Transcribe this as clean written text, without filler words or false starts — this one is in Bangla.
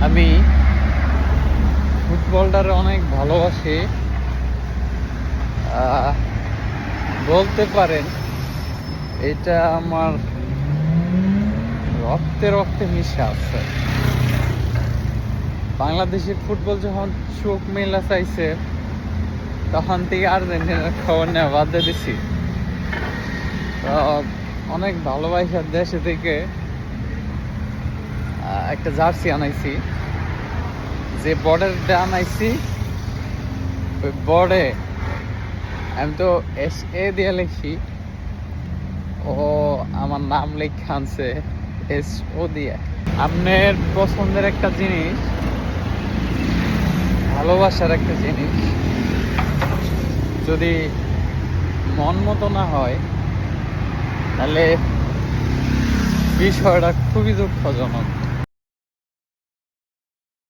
আমি ফুটবলটারে অনেক ভালোবাসি। বলতে পারেন এটা আমার রক্তে রক্তে মিশে আছে। বাংলাদেশের ফুটবল যখন চোখ মেলা চাইছে তখন থেকে আর্জেন্টিনার খবর নেওয়া বাদ দিয়ে দিছি। তো অনেক ভালোবাসার দেশে থেকে একটা জার্সি আনাইছি। যে বর্ডারটা আনাইছি ওই বর্ডে আমি তো SA দিয়ে লিখি, ও আমার নাম লেখা আনছে SO দিয়ে। আপনার পছন্দের একটা জিনিস, ভালোবাসার একটা জিনিস যদি মন মতো না হয় তাহলে বিষয়টা খুবই দুঃখজনক।